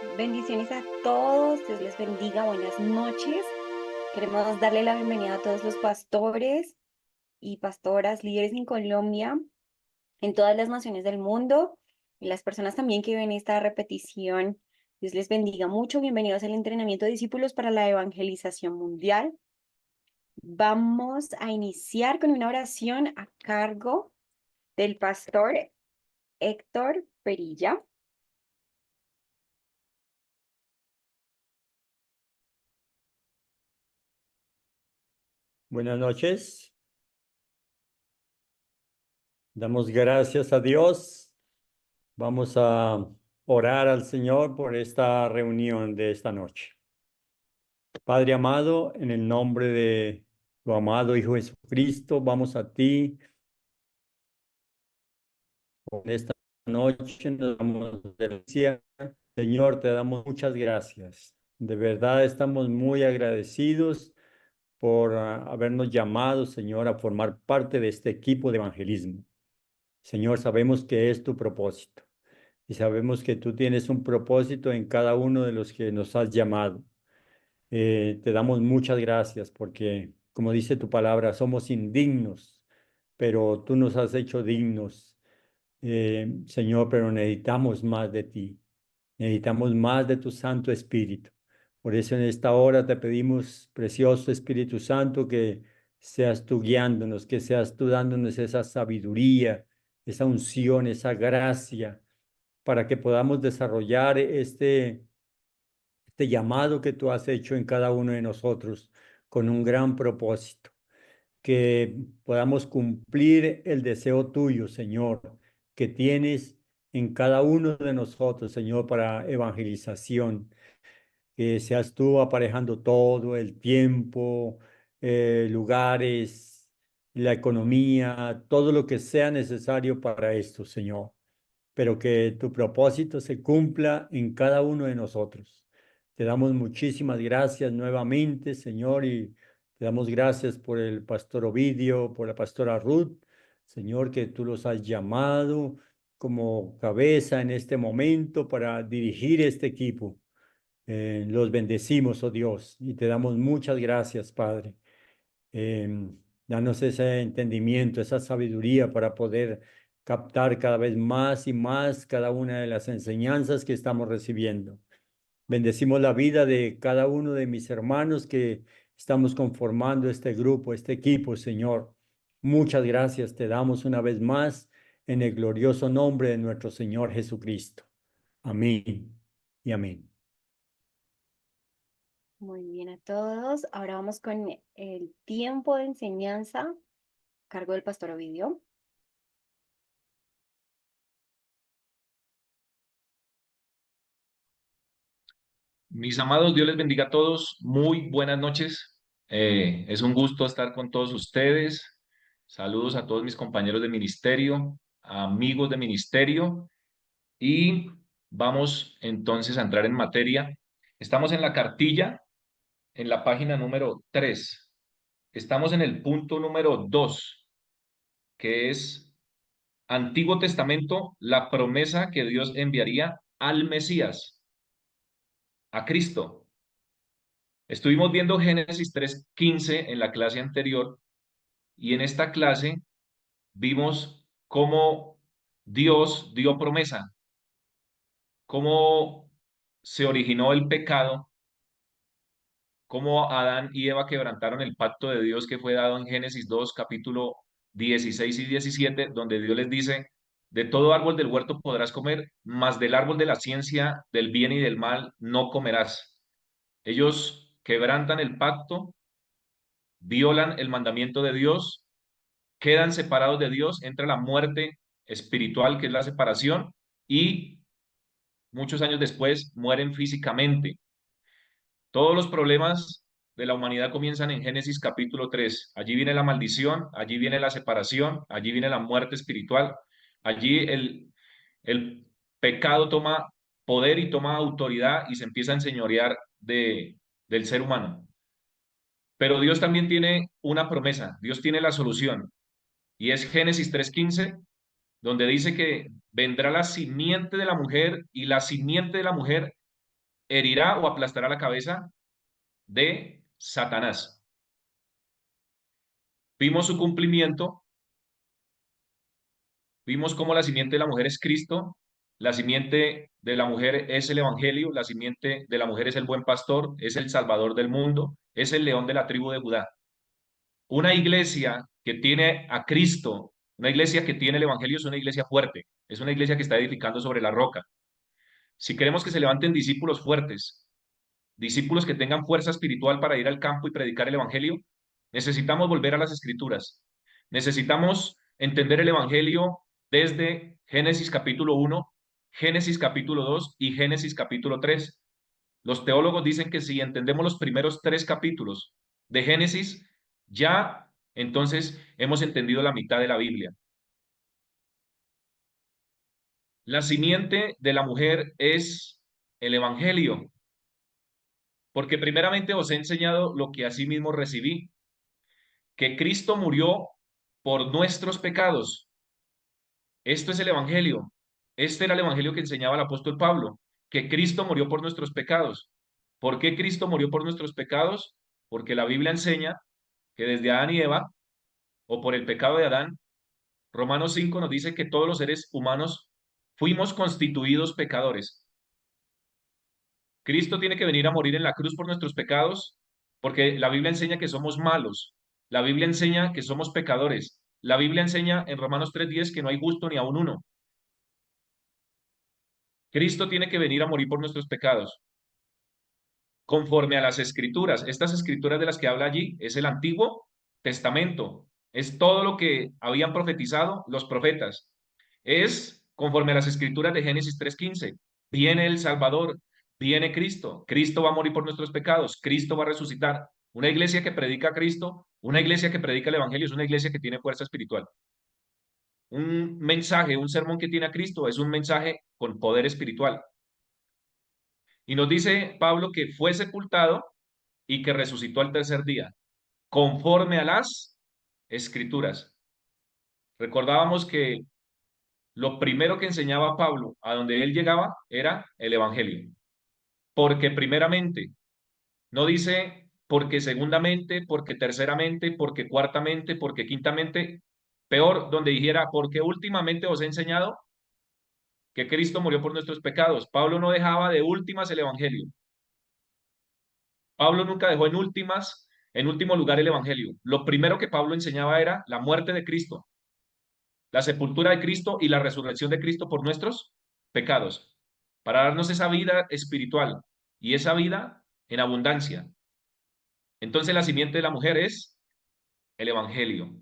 Bendiciones a todos, Dios les bendiga, buenas noches. Queremos darle la bienvenida a todos los pastores y pastoras, líderes en Colombia, en todas las naciones del mundo, y las personas también que ven esta repetición. Dios les bendiga mucho. Bienvenidos al entrenamiento de discípulos para la evangelización mundial. Vamos a iniciar con una oración a cargo del pastor Héctor Perilla. Buenas noches. Damos gracias a Dios. Vamos a orar al Señor por esta reunión de esta noche. Padre amado, en el nombre de tu amado Hijo Jesucristo, vamos a ti por esta noche. Nos damos gracias. Señor, te damos muchas gracias. De verdad estamos muy agradecidos por habernos llamado, Señor, a formar parte de este equipo de evangelismo. Señor, sabemos que es tu propósito y sabemos que tú tienes un propósito en cada uno de los que nos has llamado. Te damos muchas gracias porque, como dice tu palabra, somos indignos, pero tú nos has hecho dignos, Señor, pero necesitamos más de ti, necesitamos más de tu Santo Espíritu. Por eso en esta hora te pedimos, precioso Espíritu Santo, que seas tú guiándonos, que seas tú dándonos esa sabiduría, esa unción, esa gracia, para que podamos desarrollar este llamado que tú has hecho en cada uno de nosotros con un gran propósito, que podamos cumplir el deseo tuyo, Señor, que tienes en cada uno de nosotros, Señor, para evangelización, que seas tú aparejando todo el tiempo, lugares, la economía, todo lo que sea necesario para esto, Señor, pero que tu propósito se cumpla en cada uno de nosotros. Te damos muchísimas gracias nuevamente, Señor, y te damos gracias por el pastor Ovidio, por la pastora Ruth, Señor, que tú los has llamado como cabeza en este momento para dirigir este equipo. Los bendecimos, oh Dios, y te damos muchas gracias, Padre. Danos ese entendimiento, esa sabiduría para poder captar cada vez más y más cada una de las enseñanzas que estamos recibiendo. Bendecimos la vida de cada uno de mis hermanos que estamos conformando este grupo, este equipo, Señor. Muchas gracias te damos una vez más en el glorioso nombre de nuestro Señor Jesucristo. Amén y amén. Muy bien a todos. Ahora vamos con el tiempo de enseñanza a cargo del pastor Ovidio. Mis amados, Dios les bendiga a todos. Muy buenas noches. Es un gusto estar con todos ustedes. Saludos a todos mis compañeros de ministerio, amigos de ministerio. Y vamos entonces a entrar en materia. Estamos en la cartilla, en la página número 3. Estamos en el punto número 2, que es Antiguo Testamento, la promesa que Dios enviaría al Mesías, a Cristo. Estuvimos viendo Génesis 3:15 en la clase anterior y en esta clase vimos cómo Dios dio promesa, cómo se originó el pecado, cómo Adán y Eva quebrantaron el pacto de Dios que fue dado en Génesis 2, capítulo 16 y 17, donde Dios les dice, de todo árbol del huerto podrás comer, mas del árbol de la ciencia del bien y del mal no comerás. Ellos quebrantan el pacto, violan el mandamiento de Dios, quedan separados de Dios, entra la muerte espiritual, que es la separación, y muchos años después mueren físicamente. Todos los problemas de la humanidad comienzan en Génesis capítulo 3. Allí viene la maldición, allí viene la separación, allí viene la muerte espiritual, allí el pecado toma poder y toma autoridad y se empieza a enseñorear del ser humano. Pero Dios también tiene una promesa, Dios tiene la solución. Y es Génesis 3:15, donde dice que vendrá la simiente de la mujer y la simiente de la mujer herirá o aplastará la cabeza de Satanás. Vimos su cumplimiento, vimos cómo la simiente de la mujer es Cristo, la simiente de la mujer es el Evangelio, la simiente de la mujer es el buen pastor, es el Salvador del mundo, es el león de la tribu de Judá. Una iglesia que tiene a Cristo, una iglesia que tiene el Evangelio es una iglesia fuerte, es una iglesia que está edificando sobre la roca. Si queremos que se levanten discípulos fuertes, discípulos que tengan fuerza espiritual para ir al campo y predicar el Evangelio, necesitamos volver a las Escrituras. Necesitamos entender el Evangelio desde Génesis capítulo 1, Génesis capítulo 2 y Génesis capítulo 3. Los teólogos dicen que si entendemos los primeros 3 capítulos de Génesis, ya entonces hemos entendido la mitad de la Biblia. La simiente de la mujer es el Evangelio, porque primeramente os he enseñado lo que asimismo recibí, que Cristo murió por nuestros pecados. Esto es el Evangelio. Este era el Evangelio que enseñaba el apóstol Pablo, que Cristo murió por nuestros pecados. ¿Por qué Cristo murió por nuestros pecados? Porque la Biblia enseña que desde Adán y Eva, o por el pecado de Adán, Romanos 5 nos dice que todos los seres humanos fuimos constituidos pecadores. Cristo tiene que venir a morir en la cruz por nuestros pecados, porque la Biblia enseña que somos malos. La Biblia enseña que somos pecadores. La Biblia enseña en Romanos 3:10 que no hay justo ni aun uno. Cristo tiene que venir a morir por nuestros pecados, conforme a las escrituras. Estas escrituras de las que habla allí es el Antiguo Testamento. Es todo lo que habían profetizado los profetas. Es conforme a las escrituras de Génesis 3:15. Viene el Salvador, viene Cristo. Cristo va a morir por nuestros pecados. Cristo va a resucitar. Una iglesia que predica a Cristo, una iglesia que predica el Evangelio, es una iglesia que tiene fuerza espiritual. Un mensaje, un sermón que tiene a Cristo es un mensaje con poder espiritual. Y nos dice Pablo que fue sepultado y que resucitó al tercer día, conforme a las escrituras. Recordábamos que lo primero que enseñaba Pablo a donde él llegaba era el Evangelio. Porque primeramente, no dice porque segundamente, porque terceramente, porque cuartamente, porque quintamente, peor donde dijera porque últimamente os he enseñado que Cristo murió por nuestros pecados. Pablo no dejaba de últimas el Evangelio. Pablo nunca dejó en último lugar el Evangelio. Lo primero que Pablo enseñaba era la muerte de Cristo, la sepultura de Cristo y la resurrección de Cristo por nuestros pecados, para darnos esa vida espiritual y esa vida en abundancia. Entonces la simiente de la mujer es el Evangelio.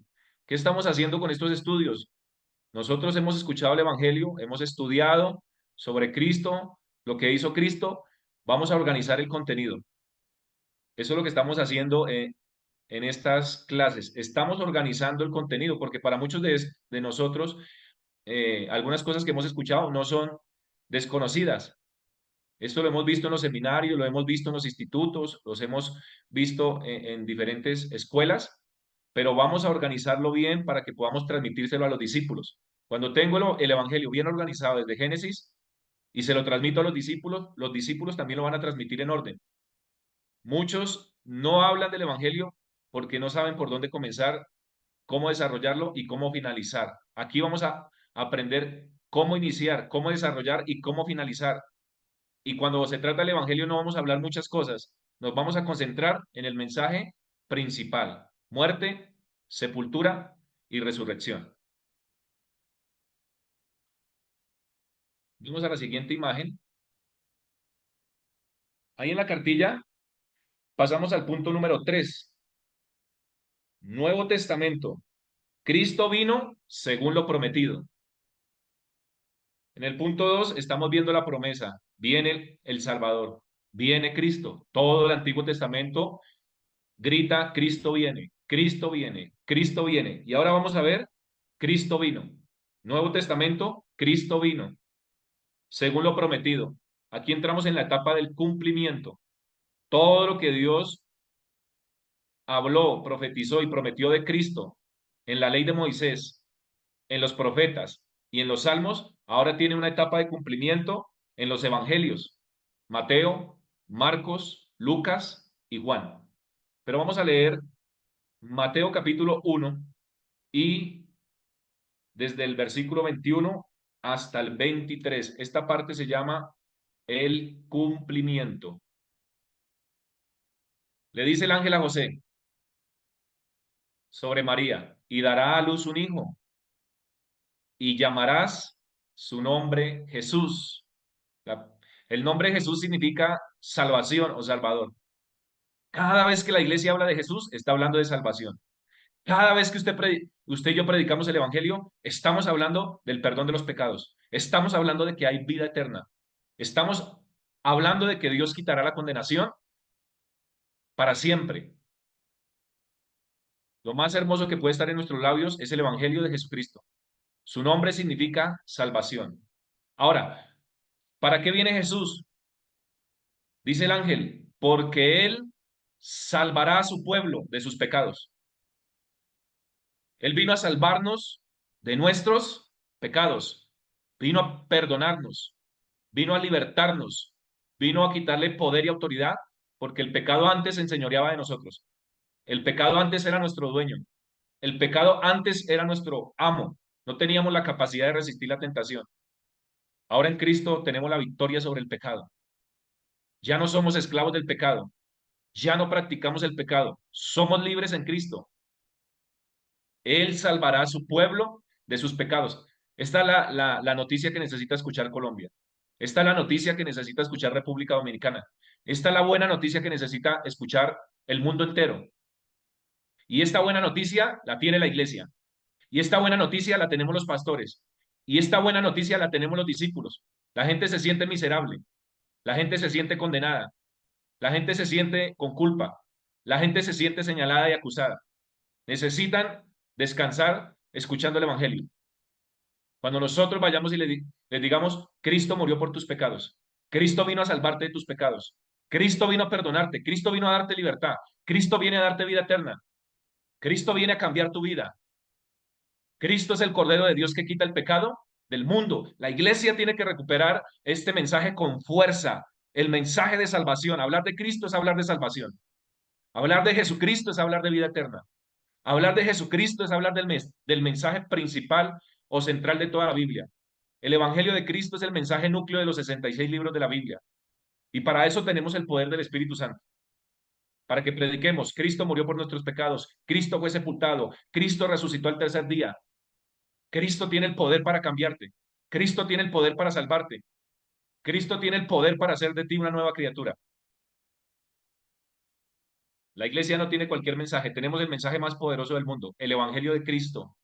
¿Qué estamos haciendo con estos estudios? Nosotros hemos escuchado el Evangelio, hemos estudiado sobre Cristo, lo que hizo Cristo. Vamos a organizar el contenido. Eso es lo que estamos haciendo en estas clases. Estamos organizando el contenido porque para muchos de nosotros algunas cosas que hemos escuchado no son desconocidas. Esto lo hemos visto en los seminarios, lo hemos visto en los institutos, los hemos visto en diferentes escuelas, pero vamos a organizarlo bien para que podamos transmitírselo a los discípulos. Cuando tengo el Evangelio bien organizado desde Génesis y se lo transmito a los discípulos también lo van a transmitir en orden. Muchos no hablan del Evangelio porque no saben por dónde comenzar, cómo desarrollarlo y cómo finalizar. Aquí vamos a aprender cómo iniciar, cómo desarrollar y cómo finalizar. Y cuando se trata del Evangelio no vamos a hablar muchas cosas, nos vamos a concentrar en el mensaje principal: muerte, sepultura y resurrección. Vamos a la siguiente imagen. Ahí en la cartilla pasamos al punto número 3. Nuevo Testamento. Cristo vino según lo prometido. En el punto 2 estamos viendo la promesa. Viene el Salvador, viene Cristo. Todo el Antiguo Testamento grita: Cristo viene, Cristo viene, Cristo viene. Y ahora vamos a ver: Cristo vino. Nuevo Testamento, Cristo vino, según lo prometido. Aquí entramos en la etapa del cumplimiento. Todo lo que Dios habló, profetizó y prometió de Cristo en la ley de Moisés, en los profetas y en los salmos, ahora tiene una etapa de cumplimiento en los evangelios. Mateo, Marcos, Lucas y Juan. Pero vamos a leer Mateo capítulo 1 y desde el versículo 21 hasta el 23. Esta parte se llama el cumplimiento. Le dice el ángel a José sobre María, y dará a luz un hijo, y llamarás su nombre Jesús. El nombre Jesús significa salvación o salvador. Cada vez que la iglesia habla de Jesús, está hablando de salvación. Cada vez que usted y yo predicamos el evangelio, estamos hablando del perdón de los pecados. Estamos hablando de que hay vida eterna. Estamos hablando de que Dios quitará la condenación para siempre. Lo más hermoso que puede estar en nuestros labios es el evangelio de Jesucristo. Su nombre significa salvación. Ahora, ¿para qué viene Jesús? Dice el ángel, porque Él salvará a su pueblo de sus pecados. Él vino a salvarnos de nuestros pecados, vino a perdonarnos, vino a libertarnos, vino a quitarle poder y autoridad, porque el pecado antes se enseñoreaba de nosotros. El pecado antes era nuestro dueño. El pecado antes era nuestro amo. No teníamos la capacidad de resistir la tentación. Ahora en Cristo tenemos la victoria sobre el pecado. Ya no somos esclavos del pecado. Ya no practicamos el pecado. Somos libres en Cristo. Él salvará a su pueblo de sus pecados. Esta es la noticia que necesita escuchar Colombia. Esta es la noticia que necesita escuchar República Dominicana. Esta es la buena noticia que necesita escuchar el mundo entero. Y esta buena noticia la tiene la iglesia. Y esta buena noticia la tenemos los pastores. Y esta buena noticia la tenemos los discípulos. La gente se siente miserable. La gente se siente condenada. La gente se siente con culpa. La gente se siente señalada y acusada. Necesitan descansar escuchando el Evangelio. Cuando nosotros vayamos y les digamos, Cristo murió por tus pecados. Cristo vino a salvarte de tus pecados. Cristo vino a perdonarte. Cristo vino a darte libertad. Cristo viene a darte vida eterna. Cristo viene a cambiar tu vida. Cristo es el Cordero de Dios que quita el pecado del mundo. La iglesia tiene que recuperar este mensaje con fuerza, el mensaje de salvación. Hablar de Cristo es hablar de salvación. Hablar de Jesucristo es hablar de vida eterna. Hablar de Jesucristo es hablar del mensaje principal o central de toda la Biblia. El Evangelio de Cristo es el mensaje núcleo de los 66 libros de la Biblia. Y para eso tenemos el poder del Espíritu Santo. Para que prediquemos, Cristo murió por nuestros pecados, Cristo fue sepultado, Cristo resucitó al tercer día, Cristo tiene el poder para cambiarte. Cristo tiene el poder para salvarte. Cristo tiene el poder para hacer de ti una nueva criatura. La iglesia no tiene cualquier mensaje. Tenemos el mensaje más poderoso del mundo, el Evangelio de Cristo.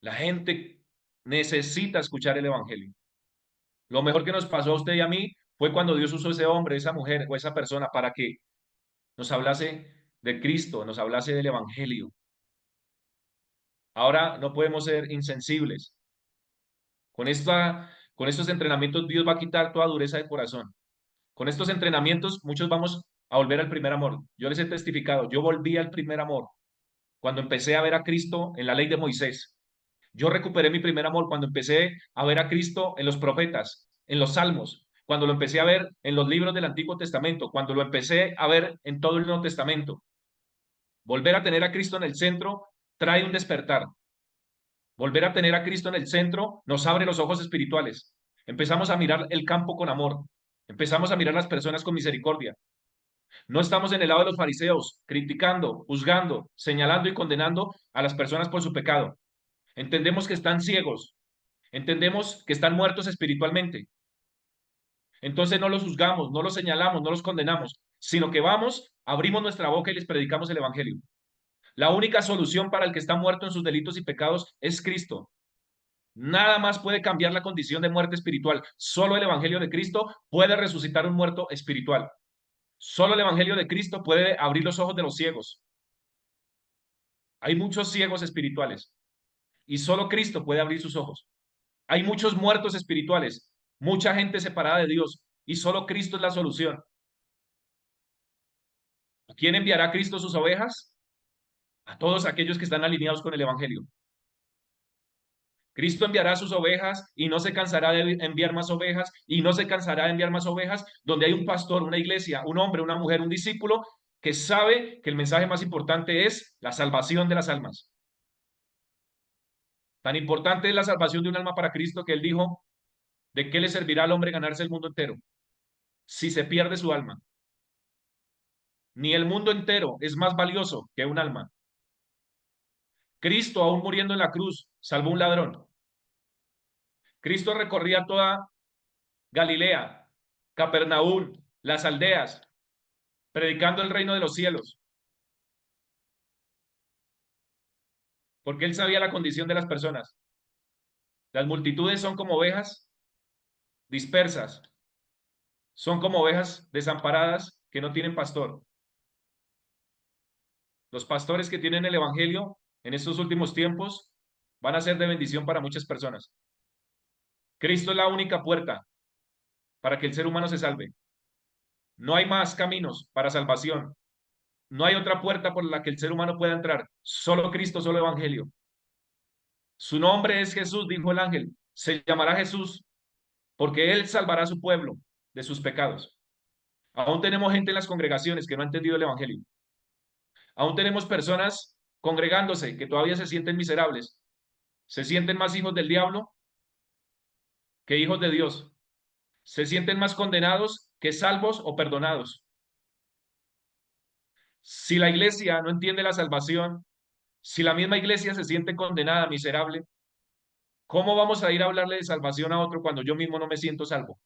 La gente necesita escuchar el Evangelio. Lo mejor que nos pasó a usted y a mí fue cuando Dios usó ese hombre, esa mujer o esa persona para que nos hablase de Cristo, nos hablase del Evangelio. Ahora no podemos ser insensibles. Con estos entrenamientos Dios va a quitar toda dureza de corazón. Con estos entrenamientos muchos vamos a volver al primer amor. Yo les he testificado, yo volví al primer amor cuando empecé a ver a Cristo en la ley de Moisés. Yo recuperé mi primer amor cuando empecé a ver a Cristo en los profetas, en los salmos, cuando lo empecé a ver en los libros del Antiguo Testamento, cuando lo empecé a ver en todo el Nuevo Testamento. Volver a tener a Cristo en el centro trae un despertar. Volver a tener a Cristo en el centro nos abre los ojos espirituales. Empezamos a mirar el campo con amor. Empezamos a mirar las personas con misericordia. No estamos en el lado de los fariseos, criticando, juzgando, señalando y condenando a las personas por su pecado. Entendemos que están ciegos. Entendemos que están muertos espiritualmente. Entonces no los juzgamos, no los señalamos, no los condenamos, sino que vamos, abrimos nuestra boca y les predicamos el Evangelio. La única solución para el que está muerto en sus delitos y pecados es Cristo. Nada más puede cambiar la condición de muerte espiritual. Solo el Evangelio de Cristo puede resucitar un muerto espiritual. Solo el Evangelio de Cristo puede abrir los ojos de los ciegos. Hay muchos ciegos espirituales y solo Cristo puede abrir sus ojos. Hay muchos muertos espirituales, mucha gente separada de Dios y solo Cristo es la solución. ¿A quién enviará Cristo sus ovejas? A todos aquellos que están alineados con el Evangelio. Cristo enviará sus ovejas y no se cansará de enviar más ovejas y no se cansará de enviar más ovejas, donde hay un pastor, una iglesia, un hombre, una mujer, un discípulo que sabe que el mensaje más importante es la salvación de las almas. Tan importante es la salvación de un alma para Cristo que él dijo, ¿de qué le servirá al hombre ganarse el mundo entero si se pierde su alma? Ni el mundo entero es más valioso que un alma. Cristo, aún muriendo en la cruz, salvó un ladrón. Cristo recorría toda Galilea, Capernaum, las aldeas, predicando el reino de los cielos, porque él sabía la condición de las personas. Las multitudes son como ovejas dispersas, son como ovejas desamparadas que no tienen pastor. Los pastores que tienen el evangelio en estos últimos tiempos van a ser de bendición para muchas personas. Cristo es la única puerta para que el ser humano se salve. No hay más caminos para salvación. No hay otra puerta por la que el ser humano pueda entrar. Solo Cristo, solo evangelio. Su nombre es Jesús, dijo el ángel. Se llamará Jesús porque él salvará a su pueblo de sus pecados. Aún tenemos gente en las congregaciones que no ha entendido el evangelio. Aún tenemos personas congregándose que todavía se sienten miserables. Se sienten más hijos del diablo que hijos de Dios. Se sienten más condenados que salvos o perdonados. Si la iglesia no entiende la salvación, si la misma iglesia se siente condenada, miserable, ¿cómo vamos a ir a hablarle de salvación a otro cuando yo mismo no me siento salvo?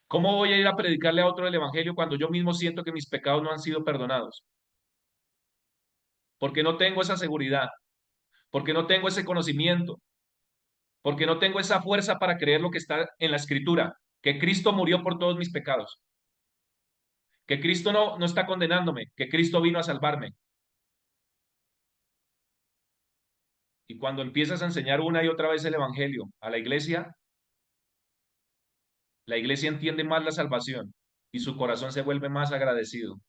¿Cómo voy a ir a predicarle a otro el evangelio cuando yo mismo siento que mis pecados no han sido perdonados? Porque no tengo esa seguridad, porque no tengo ese conocimiento, porque no tengo esa fuerza para creer lo que está en la escritura, que Cristo murió por todos mis pecados, que Cristo no está condenándome, que Cristo vino a salvarme. Y cuando empiezas a enseñar una y otra vez el evangelio a la iglesia entiende más la salvación y su corazón se vuelve más agradecido.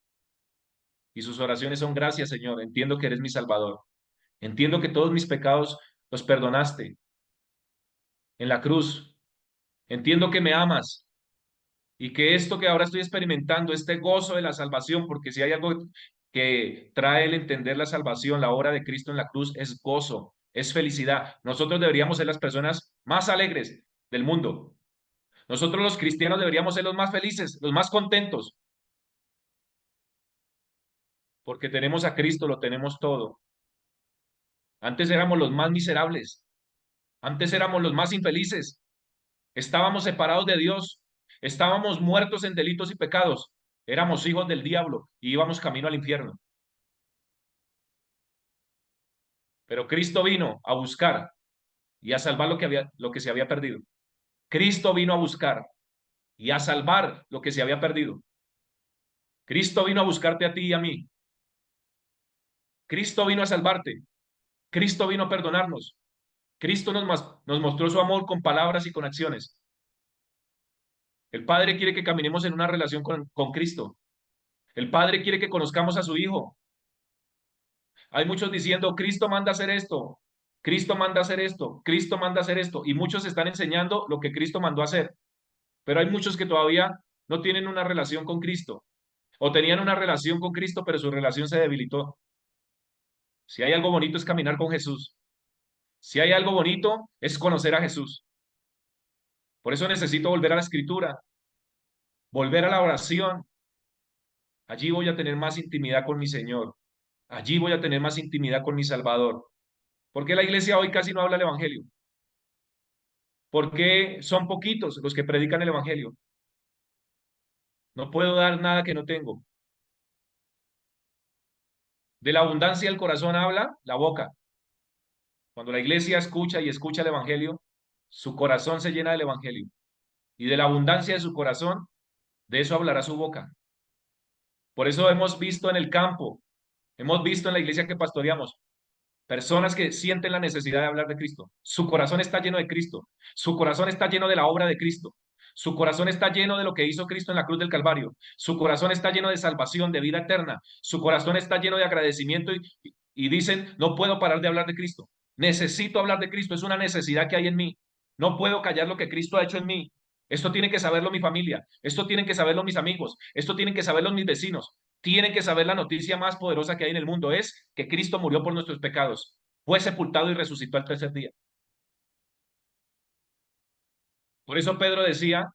Y sus oraciones son: gracias, Señor, entiendo que eres mi Salvador. Entiendo que todos mis pecados los perdonaste en la cruz. Entiendo que me amas y que esto que ahora estoy experimentando, este gozo de la salvación, porque si hay algo que trae el entender la salvación, la obra de Cristo en la cruz, es gozo, es felicidad. Nosotros deberíamos ser las personas más alegres del mundo. Nosotros los cristianos deberíamos ser los más felices, los más contentos, porque tenemos a Cristo, lo tenemos todo. Antes éramos los más miserables, antes éramos los más infelices, estábamos separados de Dios, estábamos muertos en delitos y pecados, éramos hijos del diablo y íbamos camino al infierno. Pero Cristo vino a buscar y a salvar lo que se había perdido. Cristo vino a buscar y a salvar lo que se había perdido. Cristo vino a buscarte a ti y a mí. Cristo vino a salvarte. Cristo vino a perdonarnos. Cristo nos mostró su amor con palabras y con acciones. El Padre quiere que caminemos en una relación con Cristo. El Padre quiere que conozcamos a su Hijo. Hay muchos diciendo: Cristo manda hacer esto, Cristo manda hacer esto, Cristo manda hacer esto, y muchos están enseñando lo que Cristo mandó hacer, pero hay muchos que todavía no tienen una relación con Cristo, o tenían una relación con Cristo, pero su relación se debilitó. Si hay algo bonito es caminar con Jesús. Si hay algo bonito es conocer a Jesús. Por eso necesito volver a la Escritura, volver a la oración. Allí voy a tener más intimidad con mi Señor. Allí voy a tener más intimidad con mi Salvador. ¿Por qué la iglesia hoy casi no habla el Evangelio? ¿Por qué son poquitos los que predican el Evangelio? No puedo dar nada que no tengo. De la abundancia del corazón habla la boca. Cuando la iglesia escucha y escucha el Evangelio, su corazón se llena del Evangelio. Y de la abundancia de su corazón, de eso hablará su boca. Por eso hemos visto en el campo, hemos visto en la iglesia que pastoreamos, personas que sienten la necesidad de hablar de Cristo. Su corazón está lleno de Cristo. Su corazón está lleno de la obra de Cristo. Su corazón está lleno de lo que hizo Cristo en la cruz del Calvario. Su corazón está lleno de salvación, de vida eterna. Su corazón está lleno de agradecimiento y dicen: no puedo parar de hablar de Cristo. Necesito hablar de Cristo, es una necesidad que hay en mí. No puedo callar lo que Cristo ha hecho en mí. Esto tiene que saberlo mi familia, esto tienen que saberlo mis amigos, esto tienen que saberlo mis vecinos. Tienen que saber la noticia más poderosa que hay en el mundo, es que Cristo murió por nuestros pecados, fue sepultado y resucitó al tercer día. Por eso Pedro decía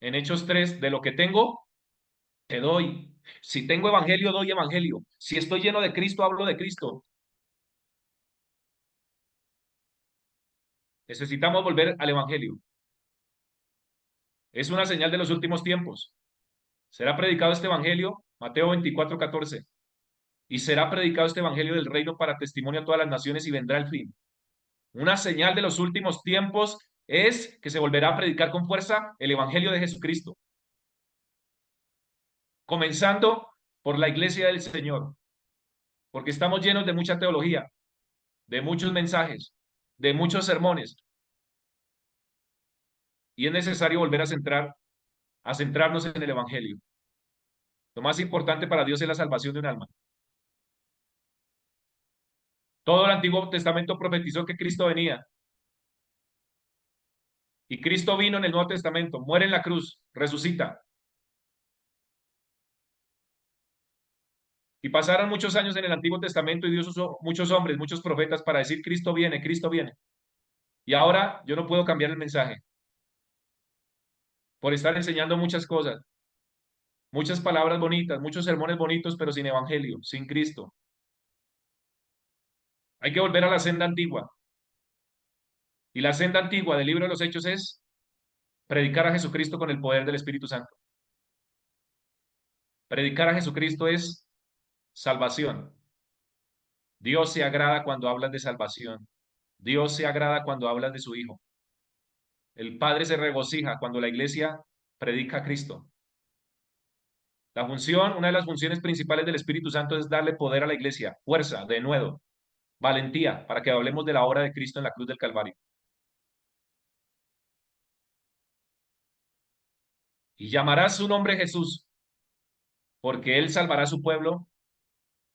en Hechos 3, de lo que tengo, te doy. Si tengo evangelio, doy evangelio. Si estoy lleno de Cristo, hablo de Cristo. Necesitamos volver al evangelio. Es una señal de los últimos tiempos. Será predicado este evangelio, Mateo 24:14, y será predicado este evangelio del reino para testimonio a todas las naciones y vendrá el fin. Una señal de los últimos tiempos es que se volverá a predicar con fuerza el evangelio de Jesucristo, comenzando por la iglesia del Señor, porque estamos llenos de mucha teología, de muchos mensajes, de muchos sermones, y es necesario volver a centrarnos en el evangelio. Lo más importante para Dios es la salvación de un alma. Todo el Antiguo Testamento profetizó que Cristo venía. Y Cristo vino en el Nuevo Testamento, muere en la cruz, resucita. Y pasaron muchos años en el Antiguo Testamento y Dios usó muchos hombres, muchos profetas para decir Cristo viene, Cristo viene. Y ahora yo no puedo cambiar el mensaje por estar enseñando muchas cosas, muchas palabras bonitas, muchos sermones bonitos, pero sin evangelio, sin Cristo. Hay que volver a la senda antigua. Y la senda antigua del libro de los Hechos es predicar a Jesucristo con el poder del Espíritu Santo. Predicar a Jesucristo es salvación. Dios se agrada cuando hablas de salvación. Dios se agrada cuando hablas de su Hijo. El Padre se regocija cuando la iglesia predica a Cristo. La función, una de las funciones principales del Espíritu Santo es darle poder a la iglesia, fuerza, denuedo, valentía, para que hablemos de la obra de Cristo en la cruz del Calvario. Y llamarás su nombre Jesús, porque Él salvará a su pueblo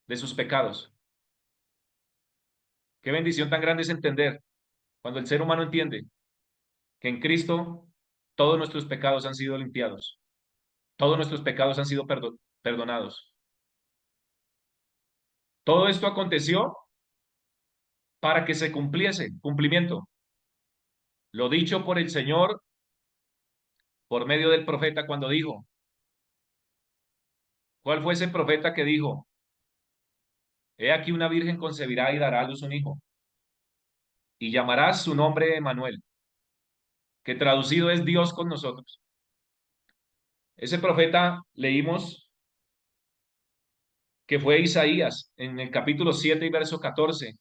de sus pecados. Qué bendición tan grande es entender, cuando el ser humano entiende que en Cristo todos nuestros pecados han sido limpiados, todos nuestros pecados han sido perdonados. Todo esto aconteció para que se cumpliese, cumplimiento, lo dicho por el Señor por medio del profeta cuando dijo, ¿cuál fue ese profeta que dijo? He aquí una virgen concebirá y dará a luz un hijo, y llamarás su nombre Emanuel, que traducido es Dios con nosotros. Ese profeta leímos que fue Isaías en el capítulo 7 y verso 14.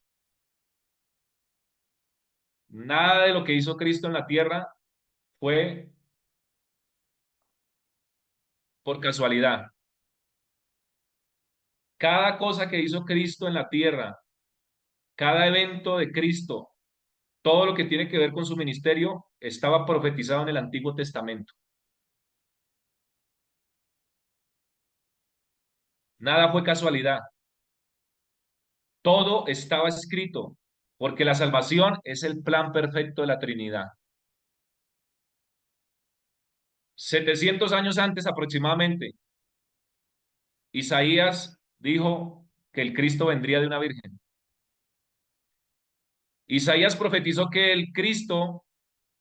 Nada de lo que hizo Cristo en la tierra fue por casualidad. Cada cosa que hizo Cristo en la tierra, cada evento de Cristo, todo lo que tiene que ver con su ministerio, estaba profetizado en el Antiguo Testamento. Nada fue casualidad. Todo estaba escrito, porque la salvación es el plan perfecto de la Trinidad. 700 años antes aproximadamente, Isaías dijo que el Cristo vendría de una virgen. Isaías profetizó que el Cristo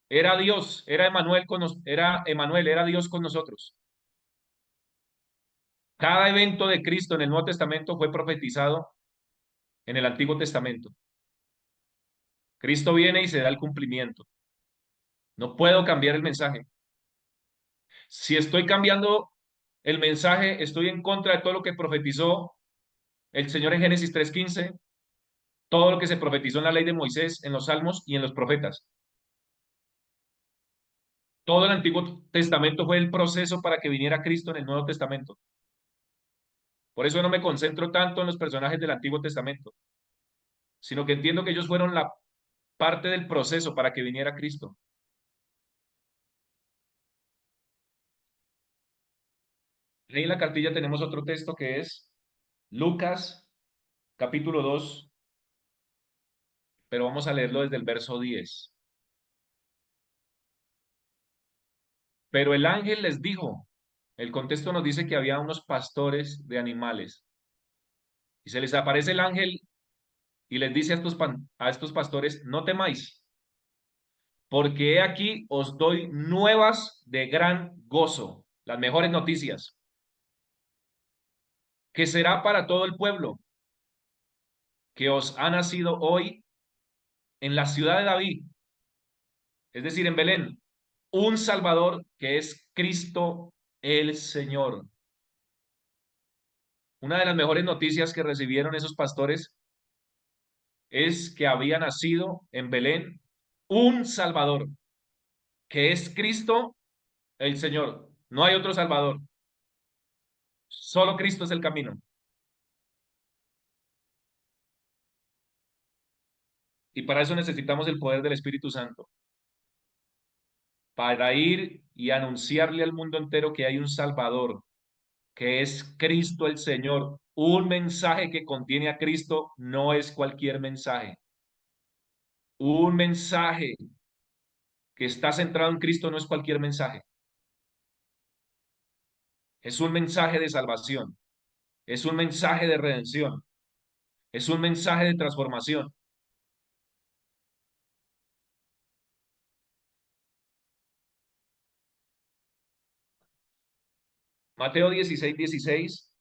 era Dios, era Dios con nosotros. Cada evento de Cristo en el Nuevo Testamento fue profetizado en el Antiguo Testamento. Cristo viene y se da el cumplimiento. No puedo cambiar el mensaje. Si estoy cambiando el mensaje, estoy en contra de todo lo que profetizó el Señor en Génesis 3:15, todo lo que se profetizó en la ley de Moisés, en los Salmos y en los profetas. Todo el Antiguo Testamento fue el proceso para que viniera Cristo en el Nuevo Testamento. Por eso no me concentro tanto en los personajes del Antiguo Testamento, sino que entiendo que ellos fueron la parte del proceso para que viniera Cristo. Ahí en la cartilla tenemos otro texto que es Lucas capítulo 2, pero vamos a leerlo desde el verso 10. Pero el ángel les dijo, el contexto nos dice que había unos pastores de animales, y se les aparece el ángel y les dice a estos pastores, no temáis, porque he aquí os doy nuevas de gran gozo, las mejores noticias, que será para todo el pueblo, que os ha nacido hoy en la ciudad de David, es decir, en Belén, un Salvador que es Cristo el Señor. Una de las mejores noticias que recibieron esos pastores es que había nacido en Belén un Salvador, que es Cristo el Señor. No hay otro Salvador, solo Cristo es el camino. Y para eso necesitamos el poder del Espíritu Santo, para ir y anunciarle al mundo entero que hay un Salvador, que es Cristo el Señor. Un mensaje que contiene a Cristo no es cualquier mensaje. Un mensaje que está centrado en Cristo no es cualquier mensaje. Es un mensaje de salvación, es un mensaje de redención, es un mensaje de transformación. Mateo 16:16,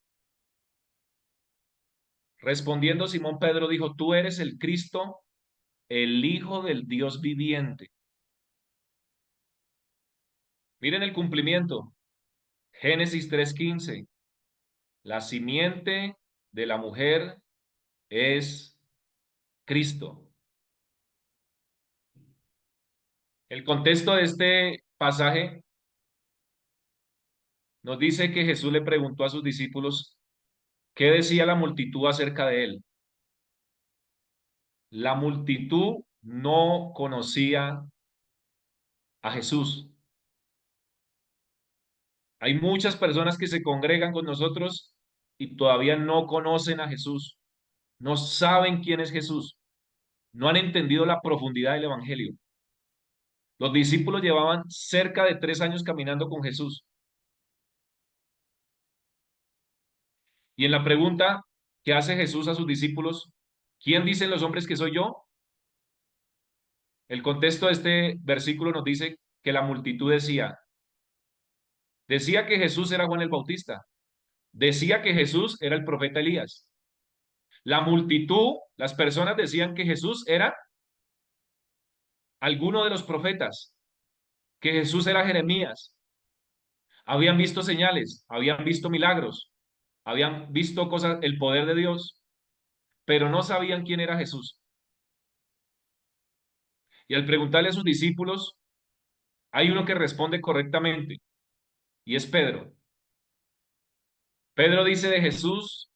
respondiendo Simón Pedro dijo, tú eres el Cristo, el Hijo del Dios viviente. Miren el cumplimiento. Génesis 3:15, la simiente de la mujer es Cristo. El contexto de este pasaje nos dice que Jesús le preguntó a sus discípulos qué decía la multitud acerca de él. La multitud no conocía a Jesús. Hay muchas personas que se congregan con nosotros y todavía no conocen a Jesús, no saben quién es Jesús, no han entendido la profundidad del Evangelio. Los discípulos llevaban cerca de 3 años caminando con Jesús. Y en la pregunta que hace Jesús a sus discípulos, ¿quién dicen los hombres que soy yo? El contexto de este versículo nos dice que la multitud decía que Jesús era Juan el Bautista, decía que Jesús era el profeta Elías. La multitud, las personas decían que Jesús era alguno de los profetas, que Jesús era Jeremías. Habían visto señales, habían visto milagros, habían visto cosas, el poder de Dios, pero no sabían quién era Jesús. Y al preguntarle a sus discípulos, hay uno que responde correctamente, y es Pedro. Pedro dice de Jesús,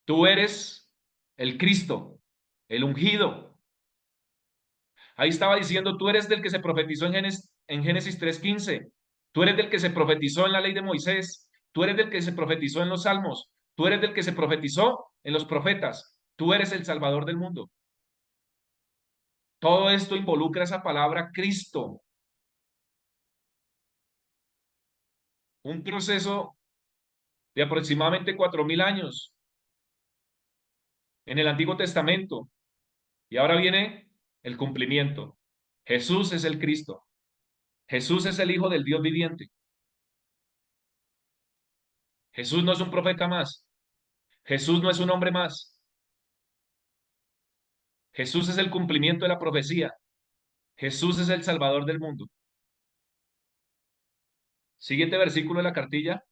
tú eres el Cristo, el ungido. Ahí estaba diciendo, tú eres del que se profetizó en Génesis 3:15, tú eres del que se profetizó en la ley de Moisés, tú eres del que se profetizó en los Salmos, tú eres del que se profetizó en los profetas, tú eres el Salvador del mundo. Todo esto involucra esa palabra Cristo, un proceso de aproximadamente 4000 años en el Antiguo Testamento. Y ahora viene el cumplimiento. Jesús es el Cristo. Jesús es el Hijo del Dios viviente. Jesús no es un profeta más. Jesús no es un hombre más. Jesús es el cumplimiento de la profecía. Jesús es el Salvador del mundo. Siguiente versículo de la cartilla,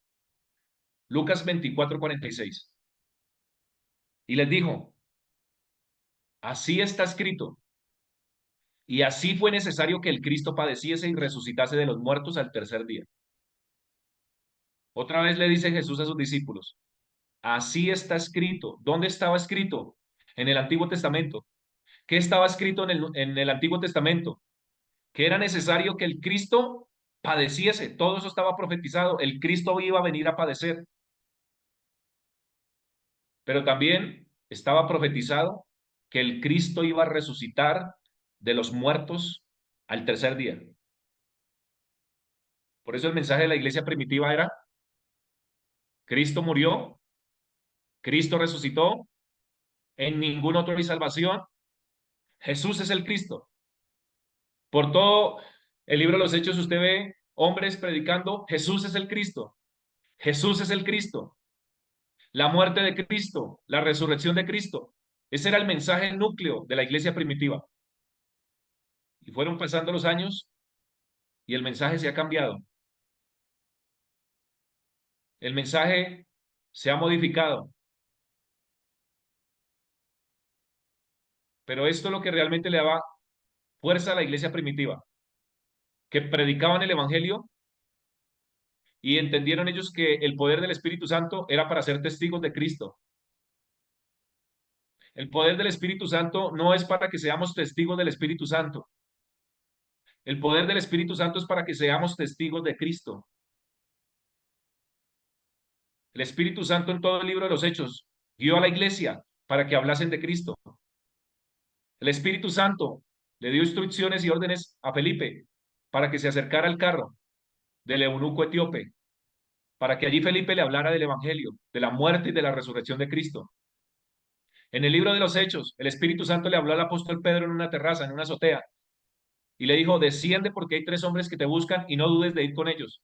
Lucas 24:46. Y les dijo, así está escrito, y así fue necesario que el Cristo padeciese y resucitase de los muertos al tercer día. Otra vez le dice Jesús a sus discípulos, así está escrito. ¿Dónde estaba escrito? En el Antiguo Testamento. ¿Qué estaba escrito en el Antiguo Testamento? Que era necesario que el Cristo padeciese. Todo eso estaba profetizado. El Cristo iba a venir a padecer. Pero también estaba profetizado que el Cristo iba a resucitar de los muertos al tercer día. Por eso el mensaje de la iglesia primitiva era: Cristo murió, Cristo resucitó, en ningún otro hay salvación, Jesús es el Cristo. Por todo el libro de los Hechos usted ve hombres predicando: Jesús es el Cristo, Jesús es el Cristo, la muerte de Cristo, la resurrección de Cristo. Ese era el mensaje núcleo de la iglesia primitiva. Y fueron pasando los años y el mensaje se ha cambiado. El mensaje se ha modificado. Pero esto es lo que realmente le daba fuerza a la iglesia primitiva, que predicaban el evangelio y entendieron ellos que el poder del Espíritu Santo era para ser testigos de Cristo. El poder del Espíritu Santo no es para que seamos testigos del Espíritu Santo. El poder del Espíritu Santo es para que seamos testigos de Cristo. El Espíritu Santo en todo el libro de los Hechos guió a la iglesia para que hablasen de Cristo. El Espíritu Santo le dio instrucciones y órdenes a Felipe para que se acercara al carro del eunuco etíope, para que allí Felipe le hablara del Evangelio, de la muerte y de la resurrección de Cristo. En el libro de los Hechos, el Espíritu Santo le habló al apóstol Pedro en una terraza, en una azotea, y le dijo: desciende porque hay 3 hombres que te buscan y no dudes de ir con ellos.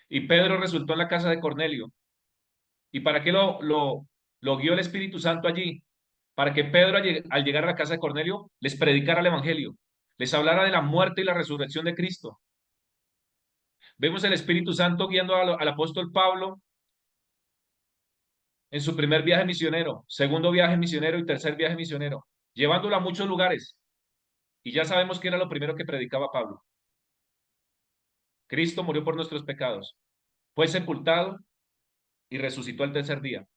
Y Pedro resultó en la casa de Cornelio. ¿Y para qué lo guió el Espíritu Santo allí? Para que Pedro al llegar a la casa de Cornelio les predicara el Evangelio, les hablara de la muerte y la resurrección de Cristo. Vemos el Espíritu Santo guiando al apóstol Pablo en su primer viaje misionero, segundo viaje misionero y tercer viaje misionero, llevándolo a muchos lugares. Y ya sabemos que era lo primero que predicaba Pablo: Cristo murió por nuestros pecados, fue sepultado y resucitó al tercer día.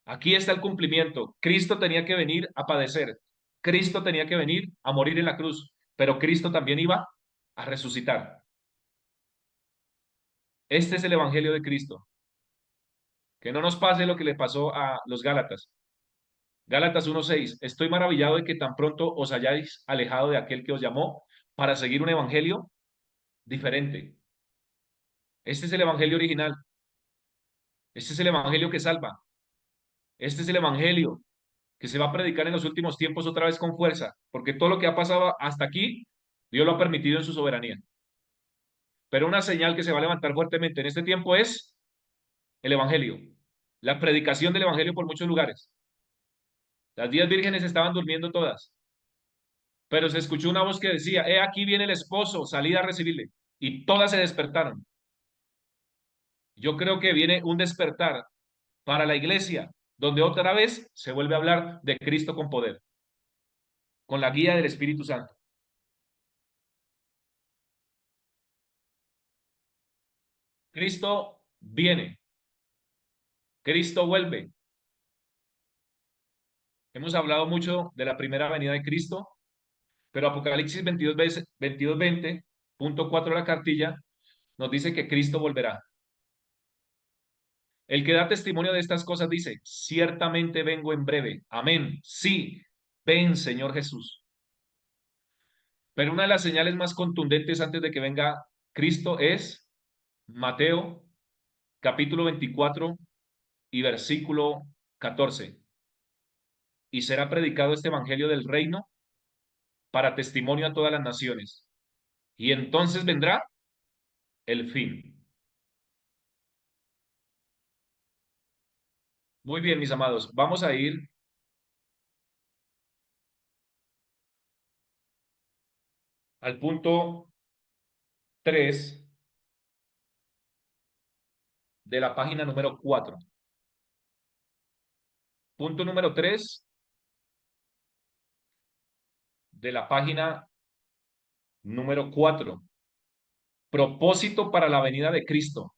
Aquí está el cumplimiento. Cristo tenía que venir a padecer, Cristo tenía que venir a morir en la cruz, pero Cristo también iba a resucitar. Este es el Evangelio de Cristo. Que no nos pase lo que le pasó a los Gálatas. Gálatas 1:6: estoy maravillado de que tan pronto os hayáis alejado de aquel que os llamó para seguir un evangelio diferente. Este es el evangelio original. Este es el evangelio que salva. Este es el evangelio que se va a predicar en los últimos tiempos otra vez con fuerza, porque todo lo que ha pasado hasta aquí, Dios lo ha permitido en su soberanía. Pero una señal que se va a levantar fuertemente en este tiempo es el evangelio, la predicación del evangelio por muchos lugares. Las 10 vírgenes estaban durmiendo todas, pero se escuchó una voz que decía: he aquí viene el esposo, salid a recibirle. Y todas se despertaron. Yo creo que viene un despertar para la iglesia, donde otra vez se vuelve a hablar de Cristo con poder, con la guía del Espíritu Santo. Cristo viene, Cristo vuelve. Hemos hablado mucho de la primera venida de Cristo, pero Apocalipsis 22:20, punto 4 de la cartilla, nos dice que Cristo volverá. El que da testimonio de estas cosas dice: ciertamente vengo en breve. Amén. Sí, ven, Señor Jesús. Pero una de las señales más contundentes antes de que venga Cristo es Mateo capítulo 24 y versículo 14. Y será predicado este evangelio del reino para testimonio a todas las naciones. Y entonces vendrá el fin. Muy bien, mis amados, vamos a ir al punto 3 de la página número 4. Punto número 3 de la página número 4. Propósito para la venida de Cristo.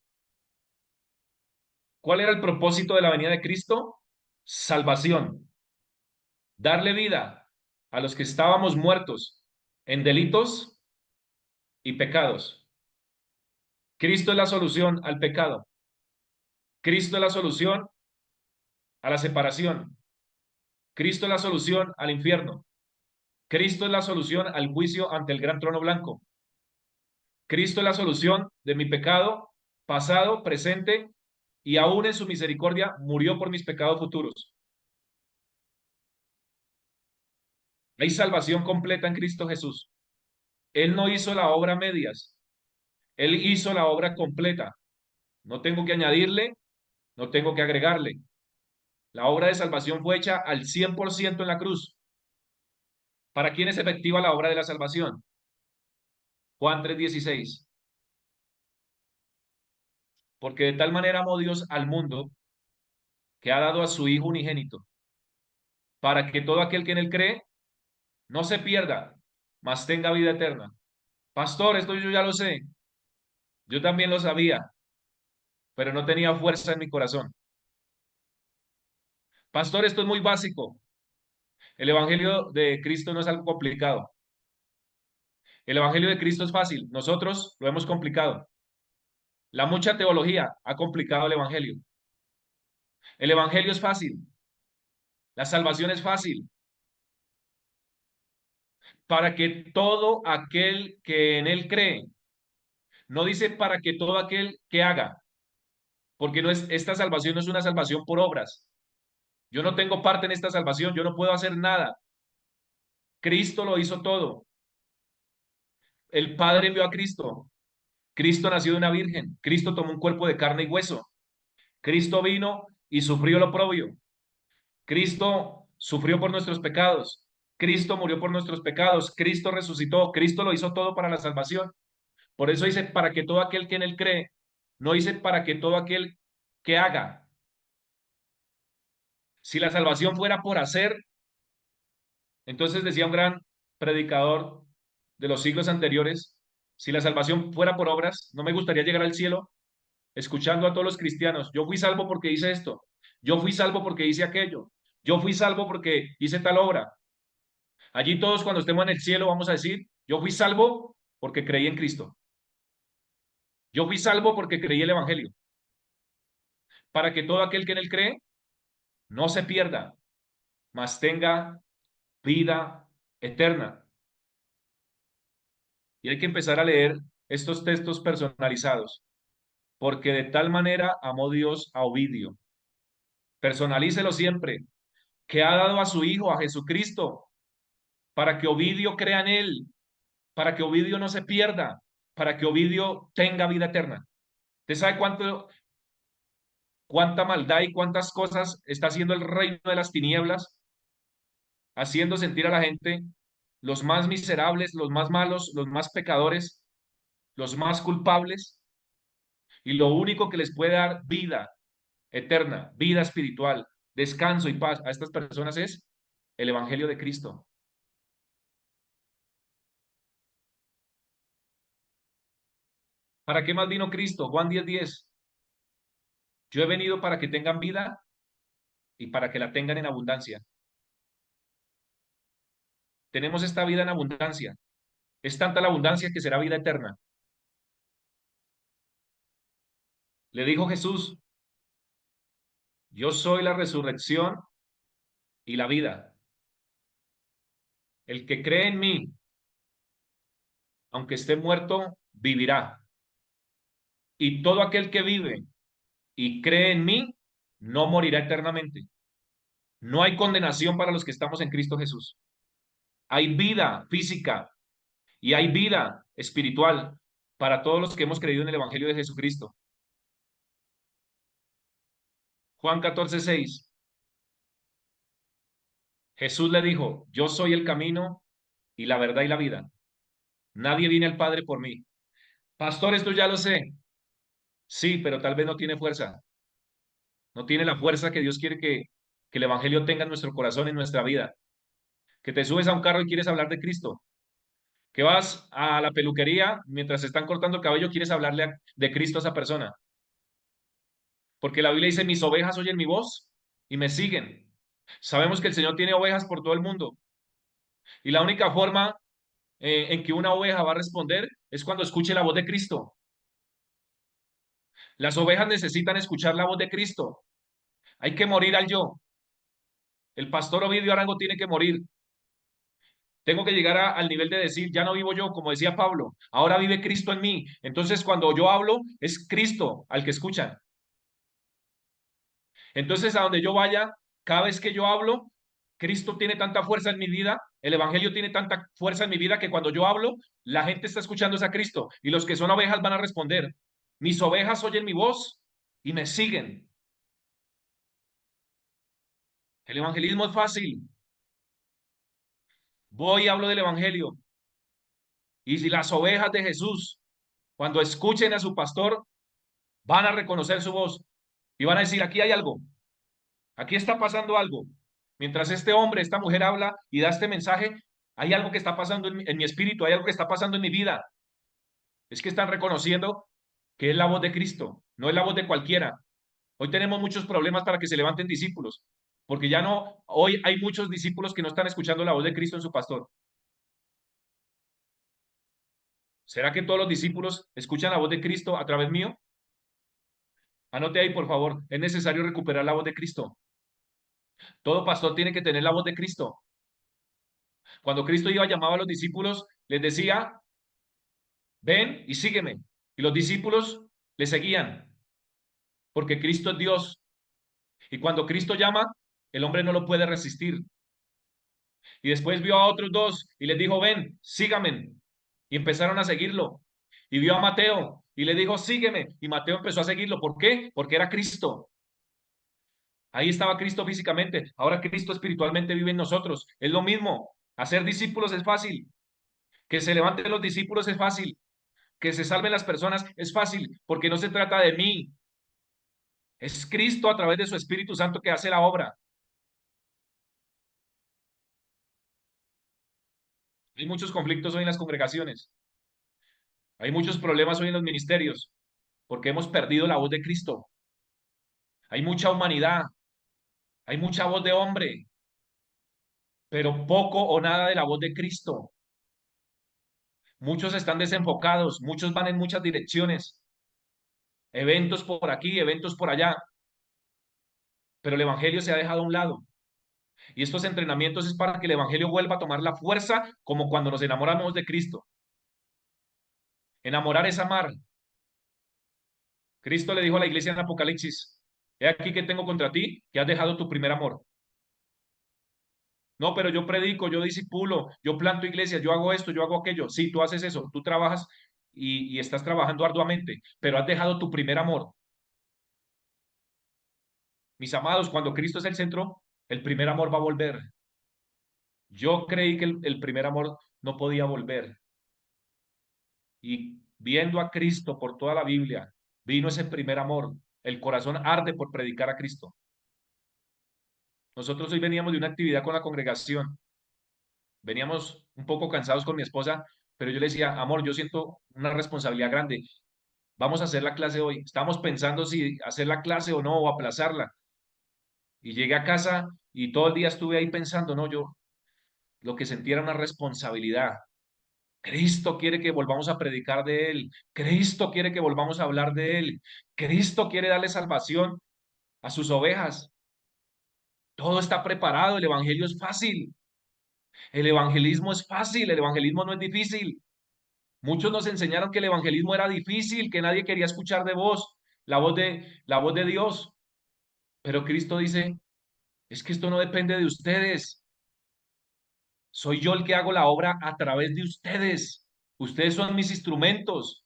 ¿Cuál era el propósito de la venida de Cristo? Salvación. Darle vida a los que estábamos muertos en delitos y pecados. Cristo es la solución al pecado. Cristo es la solución a la separación. Cristo es la solución al infierno. Cristo es la solución al juicio ante el gran trono blanco. Cristo es la solución de mi pecado pasado, presente y aún en su misericordia murió por mis pecados futuros. Hay salvación completa en Cristo Jesús. Él no hizo la obra a medias, Él hizo la obra completa. No tengo que añadirle, no tengo que agregarle. La obra de salvación fue hecha al 100% en la cruz. ¿Para quién es efectiva la obra de la salvación? Juan 3:16. Porque de tal manera amó Dios al mundo que ha dado a su Hijo unigénito, para que todo aquel que en él cree no se pierda, mas tenga vida eterna. Pastor, esto yo ya lo sé, yo también lo sabía, pero no tenía fuerza en mi corazón. Pastor, esto es muy básico. El Evangelio de Cristo no es algo complicado. El Evangelio de Cristo es fácil. Nosotros lo hemos complicado. La mucha teología ha complicado el Evangelio. El Evangelio es fácil. La salvación es fácil. Para que todo aquel que en él cree, no dice para que todo aquel que haga, porque no es, esta salvación no es una salvación por obras. Yo no tengo parte en esta salvación, yo no puedo hacer nada. Cristo lo hizo todo. El Padre envió a Cristo. Cristo nació de una virgen. Cristo tomó un cuerpo de carne y hueso. Cristo vino y sufrió lo propio. Cristo sufrió por nuestros pecados. Cristo murió por nuestros pecados. Cristo resucitó. Cristo lo hizo todo para la salvación. Por eso dice, para que todo aquel que en él cree, no dice para que todo aquel que haga. Si la salvación fuera por hacer, entonces decía un gran predicador de los siglos anteriores, si la salvación fuera por obras, no me gustaría llegar al cielo escuchando a todos los cristianos, yo fui salvo porque hice esto, yo fui salvo porque hice aquello, yo fui salvo porque hice tal obra. Allí todos cuando estemos en el cielo vamos a decir, yo fui salvo porque creí en Cristo, yo fui salvo porque creí el Evangelio, para que todo aquel que en él cree no se pierda, mas tenga vida eterna. Y hay que empezar a leer estos textos personalizados, porque de tal manera amó Dios a Ovidio. Personalícelo siempre, que ha dado a su Hijo, a Jesucristo, para que Ovidio crea en él, para que Ovidio no se pierda, para que Ovidio tenga vida eterna. ¿Usted sabe cuánta maldad y cuántas cosas está haciendo el reino de las tinieblas, haciendo sentir a la gente los más miserables, los más malos, los más pecadores, los más culpables? Y lo único que les puede dar vida eterna, vida espiritual, descanso y paz a estas personas es el Evangelio de Cristo. ¿Para qué más vino Cristo? Juan 10:10. Yo he venido para que tengan vida y para que la tengan en abundancia. Tenemos esta vida en abundancia. Es tanta la abundancia que será vida eterna. Le dijo Jesús, yo soy la resurrección y la vida. El que cree en mí, aunque esté muerto, vivirá. Y todo aquel que vive y cree en mí, no morirá eternamente. No hay condenación para los que estamos en Cristo Jesús. Hay vida física y hay vida espiritual para todos los que hemos creído en el Evangelio de Jesucristo. Juan 14:6. Jesús le dijo, yo soy el camino y la verdad y la vida. Nadie viene al Padre por mí. Pastor, esto ya lo sé. Sí, pero tal vez no tiene fuerza. No tiene la fuerza que Dios quiere que el Evangelio tenga en nuestro corazón, en nuestra vida. Que te subes a un carro y quieres hablar de Cristo. Que vas a la peluquería mientras se están cortando el cabello, quieres hablarle de Cristo a esa persona. Porque la Biblia dice, mis ovejas oyen mi voz y me siguen. Sabemos que el Señor tiene ovejas por todo el mundo. Y la única forma en que una oveja va a responder es cuando escuche la voz de Cristo. Las ovejas necesitan escuchar la voz de Cristo. Hay que morir al yo. El pastor Ovidio Arango tiene que morir. Tengo que llegar al nivel de decir, ya no vivo yo, como decía Pablo, ahora vive Cristo en mí. Entonces, cuando yo hablo, es Cristo al que escuchan. Entonces, a donde yo vaya, cada vez que yo hablo, Cristo tiene tanta fuerza en mi vida, el Evangelio tiene tanta fuerza en mi vida que cuando yo hablo, la gente está escuchando a Cristo y los que son ovejas van a responder. Mis ovejas oyen mi voz y me siguen. El evangelismo es fácil. Voy y hablo del Evangelio. Y si las ovejas de Jesús, cuando escuchen a su pastor, van a reconocer su voz y van a decir, aquí hay algo, aquí está pasando algo. Mientras este hombre, esta mujer habla y da este mensaje, hay algo que está pasando en mi espíritu, hay algo que está pasando en mi vida. Es que están reconociendo que es la voz de Cristo, no es la voz de cualquiera. Hoy tenemos muchos problemas para que se levanten discípulos, porque ya no, hoy hay muchos discípulos que no están escuchando la voz de Cristo en su pastor. ¿Será que todos los discípulos escuchan la voz de Cristo a través mío? Anote ahí, por favor. Es necesario recuperar la voz de Cristo. Todo pastor tiene que tener la voz de Cristo. Cuando Cristo iba, llamaba a los discípulos, les decía, ven y sígueme. Y los discípulos le seguían, porque Cristo es Dios. Y cuando Cristo llama, el hombre no lo puede resistir. Y después vio a otros dos y les dijo, ven, sígame. Y empezaron a seguirlo. Y vio a Mateo y le dijo, sígueme. Y Mateo empezó a seguirlo. ¿Por qué? Porque era Cristo. Ahí estaba Cristo físicamente. Ahora Cristo espiritualmente vive en nosotros. Es lo mismo. Hacer discípulos es fácil. Que se levanten los discípulos es fácil. Que se salven las personas es fácil. Porque no se trata de mí. Es Cristo a través de su Espíritu Santo que hace la obra. Hay muchos conflictos hoy en las congregaciones. Hay muchos problemas hoy en los ministerios. Porque hemos perdido la voz de Cristo. Hay mucha humanidad. Hay mucha voz de hombre. Pero poco o nada de la voz de Cristo. Muchos están desenfocados, muchos van en muchas direcciones, eventos por aquí, eventos por allá, pero el Evangelio se ha dejado a un lado. Y estos entrenamientos es para que el Evangelio vuelva a tomar la fuerza como cuando nos enamoramos de Cristo. Enamorar es amar. Cristo le dijo a la iglesia en Apocalipsis, he aquí que tengo contra ti, que has dejado tu primer amor. No, pero yo predico, yo disipulo, yo planto iglesias, yo hago esto, yo hago aquello. Sí, tú haces eso, tú trabajas y estás trabajando arduamente, pero has dejado tu primer amor. Mis amados, cuando Cristo es el centro, el primer amor va a volver. Yo creí que el primer amor no podía volver. Y viendo a Cristo por toda la Biblia, vino ese primer amor. El corazón arde por predicar a Cristo. Nosotros hoy veníamos de una actividad con la congregación. Veníamos un poco cansados con mi esposa, pero yo le decía, amor, yo siento una responsabilidad grande. Vamos a hacer la clase hoy. Estamos pensando si hacer la clase o no, o aplazarla. Y llegué a casa y todo el día estuve ahí pensando, no, yo lo que sentía era una responsabilidad. Cristo quiere que volvamos a predicar de Él. Cristo quiere que volvamos a hablar de Él. Cristo quiere darle salvación a sus ovejas. Todo está preparado. El evangelio es fácil. El evangelismo es fácil. El evangelismo no es difícil. Muchos nos enseñaron que el evangelismo era difícil, que nadie quería escuchar de voz, la voz de Dios. Pero Cristo dice, es que esto no depende de ustedes. Soy yo el que hago la obra a través de ustedes. Ustedes son mis instrumentos,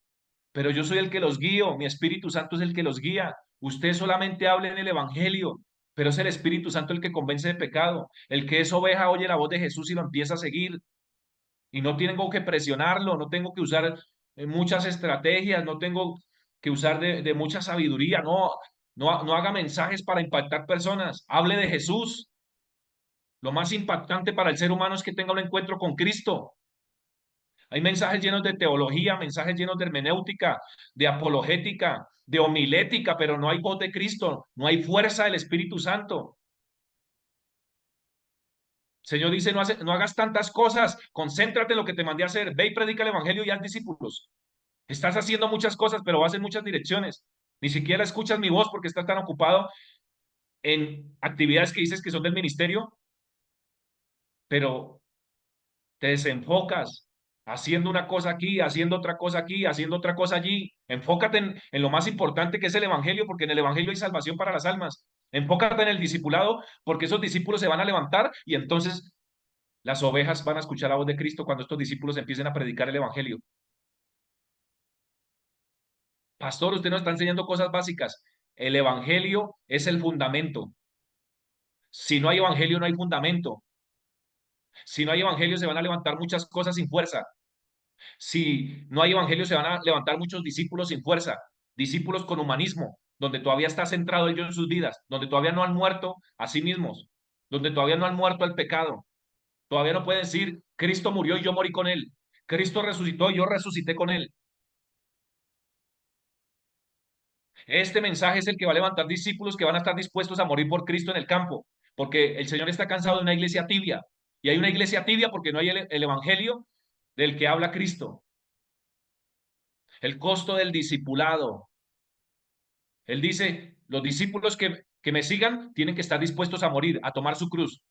pero yo soy el que los guío. Mi Espíritu Santo es el que los guía. Ustedes solamente hablen el Evangelio, pero es el Espíritu Santo el que convence de pecado. El que es oveja oye la voz de Jesús y lo empieza a seguir. Y no tengo que presionarlo, no tengo que usar muchas estrategias, no tengo que usar de mucha sabiduría. No, no haga mensajes para impactar personas. Hable de Jesús. Lo más impactante para el ser humano es que tenga un encuentro con Cristo. Hay mensajes llenos de teología, mensajes llenos de hermenéutica, de apologética, de homilética, pero no hay voz de Cristo, no hay fuerza del Espíritu Santo. El Señor dice, no hagas tantas cosas, concéntrate en lo que te mandé a hacer, ve y predica el Evangelio y haz discípulos. Estás haciendo muchas cosas, pero vas en muchas direcciones. Ni siquiera escuchas mi voz porque estás tan ocupado en actividades que dices que son del ministerio pero te desenfocas haciendo una cosa aquí, haciendo otra cosa aquí, haciendo otra cosa allí. Enfócate en lo más importante que es el Evangelio, porque en el Evangelio hay salvación para las almas. Enfócate en el discipulado, porque esos discípulos se van a levantar y entonces las ovejas van a escuchar la voz de Cristo cuando estos discípulos empiecen a predicar el Evangelio. Pastor, usted nos está enseñando cosas básicas. El Evangelio es el fundamento. Si no hay Evangelio, no hay fundamento. Si no hay Evangelio, se van a levantar muchas cosas sin fuerza. Si no hay Evangelio, se van a levantar muchos discípulos sin fuerza, discípulos con humanismo, donde todavía está centrado ellos en sus vidas, donde todavía no han muerto a sí mismos, donde todavía no han muerto al pecado. Todavía no pueden decir, Cristo murió y yo morí con él. Cristo resucitó y yo resucité con él. Este mensaje es el que va a levantar discípulos que van a estar dispuestos a morir por Cristo en el campo, porque el Señor está cansado de una iglesia tibia. Y hay una iglesia tibia porque no hay el evangelio del que habla Cristo. El costo del discipulado. Él dice, los discípulos que me sigan tienen que estar dispuestos a morir, a tomar su cruz.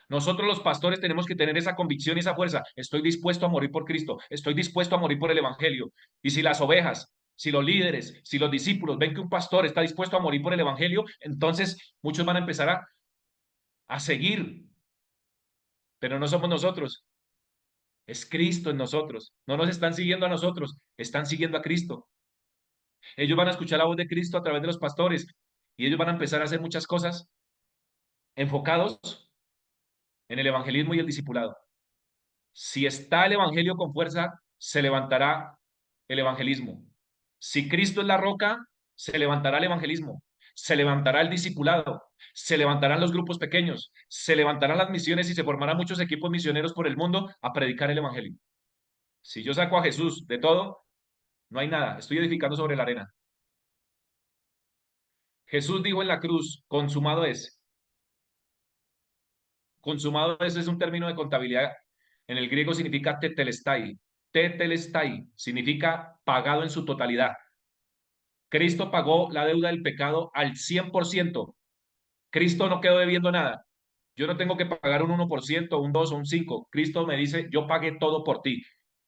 Nosotros los pastores tenemos que tener esa convicción y esa fuerza. Estoy dispuesto a morir por Cristo, estoy dispuesto a morir por el Evangelio. Y si las ovejas, si los líderes, si los discípulos ven que un pastor está dispuesto a morir por el Evangelio, entonces muchos van a empezar a seguir, pero no somos nosotros, es Cristo en nosotros. No nos están siguiendo a nosotros, están siguiendo a Cristo. Ellos van a escuchar la voz de Cristo a través de los pastores y ellos van a empezar a hacer muchas cosas enfocados en el evangelismo y el discipulado. Si está el evangelio con fuerza, se levantará el evangelismo. Si Cristo es la roca, se levantará el evangelismo, se levantará el discipulado, se levantarán los grupos pequeños, se levantarán las misiones y se formarán muchos equipos misioneros por el mundo a predicar el evangelio. Si yo saco a Jesús de todo, no hay nada, estoy edificando sobre la arena. Jesús dijo en la cruz, consumado es. Consumado es un término de contabilidad. En el griego significa tetelestai. Tetelestai significa pagado en su totalidad. Cristo pagó la deuda del pecado al 100%. Cristo no quedó debiendo nada. Yo no tengo que pagar un 1%, un 2 o un 5. Cristo me dice, yo pagué todo por ti.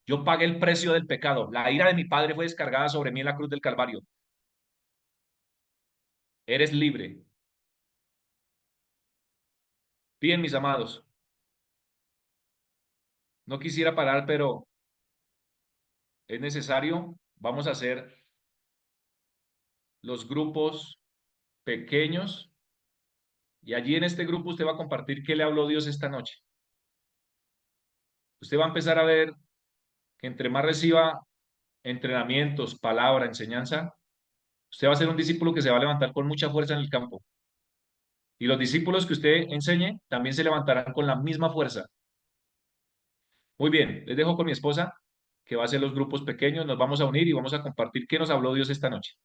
Yo pagué el precio del pecado. La ira de mi Padre fue descargada sobre mí en la cruz del Calvario. Eres libre. Bien, mis amados. No quisiera parar, pero es necesario. Vamos a hacer los grupos pequeños y allí en este grupo usted va a compartir qué le habló Dios esta noche. Usted va a empezar a ver que entre más reciba entrenamientos, palabra, enseñanza, usted va a ser un discípulo que se va a levantar con mucha fuerza en el campo. Y los discípulos que usted enseñe también se levantarán con la misma fuerza. Muy bien, les dejo con mi esposa, que va a hacer los grupos pequeños, nos vamos a unir y vamos a compartir qué nos habló Dios esta noche.